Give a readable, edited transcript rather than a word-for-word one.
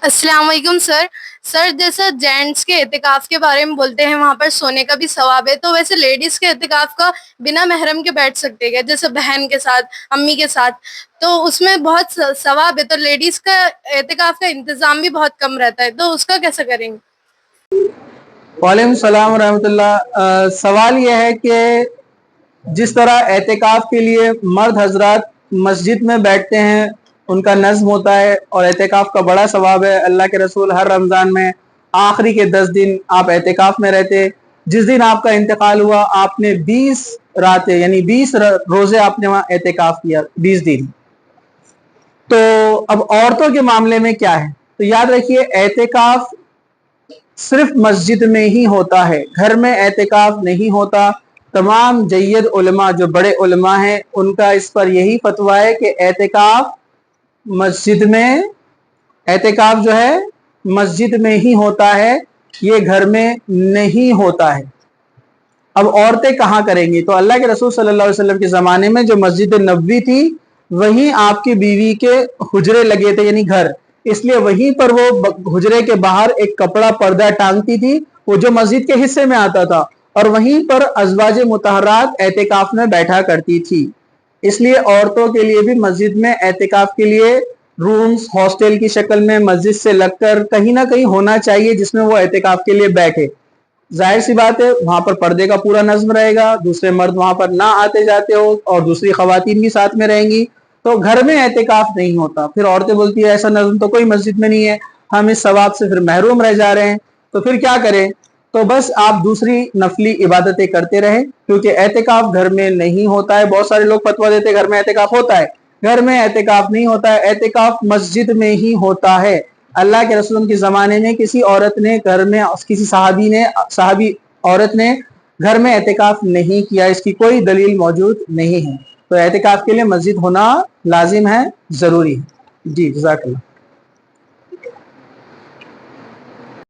अस्सलाम वालेकुम sir. Sir जैसा जेंट्स के एतिकाफ के बारे में बोलते हैं वहाँ पर सोने का भी सवाब है, तो वैसे लेडीज के एतिकाफ का बिना महरम के बैठ सकते हैं क्या? जैसे बहन के साथ, अम्मी के साथ, तो उसमें बहुत सवाब है, तो लेडीज का एतिकाफ का इंतजाम भी बहुत कम रहता है, तो उसका कैसे करेंगे? वालेकुम सलाम रहमतुल्लाह। सवाल यह है कि जिस तरह एहतिकाफ के लिए मर्द हजरात मस्जिद में बैठते हैं, उनका नज़्म होता है और एहतिकाफ का बड़ा सवाब है। अल्लाह के रसूल हर रमज़ान में आखिरी के 10 दिन आप एहतिकाफ में रहते। जिस दिन आपका इंतकाल हुआ आपने 20 रातें यानी 20 रोज़े आपने वहाँ एहतिकाफ किया, 20 दिन। तो अब औरतों के मामले में क्या है, तो याद रखिए एहतिकाफ सिर्फ मस्जिद में ही होता है, घर में एहतिकाफ नहीं होता। तमाम जय्यद उलमा जो बड़े उलमा हैं उनका इस पर यही फतवा है कि एहतिकाफ मस्जिद में, एहतिकाफ जो है मस्जिद में ही होता है, ये घर में नहीं होता है। अब औरतें कहाँ करेंगी? तो अल्लाह के रसूल सल्लल्लाहु अलैहि वसल्लम के ज़माने में जो मस्जिद नबवी थी वहीं आपकी बीवी के हुजरे लगे थे यानी घर, इसलिए वहीं पर वो हुजरे के बाहर एक कपड़ा पर्दा टांगती थी, वो जो मस्जिद के हिस्से में आता था, और वहीं पर अज़वाज मुतहरात एहतिकाफ में बैठा करती थी। इसलिए औरतों के लिए भी मस्जिद में एहतिकाफ के लिए रूम्स हॉस्टल की शक्ल में मस्जिद से लगकर कहीं ना कहीं होना चाहिए जिसमें वो एहतिकाफ के लिए बैठे। जाहिर सी बात है वहां पर पर्दे का पूरा नज्म रहेगा, दूसरे मर्द वहां पर ना आते जाते हो और दूसरी खवातीन भी साथ में रहेंगी, तो घर में एहतिकाफ नहीं होता। फिर औरतें बोलती है ऐसा नज्म तो कोई मस्जिद में नहीं है, हम इस सवाब से फिर महरूम रह जा रहे हैं, तो फिर क्या करें? तो बस आप दूसरी नफली इबादतें करते रहें, क्योंकि एहतिकाफ घर में नहीं होता है। बहुत सारे लोग फतवा देते हैं घर में एहतिकाफ होता है, घर में एहतिकाफ नहीं होता है, एहतिकाफ मस्जिद में ही होता है। अल्लाह के रसूल के ज़माने में किसी औरत ने घर में, किसी सहाबी औरत ने घर में एहतिकाफ नहीं किया, इसकी कोई दलील मौजूद नहीं है। तो एहतिकाफ के लिए मस्जिद होना लाजिम है, ज़रूरी है। जी, जज़ाकल्लाह।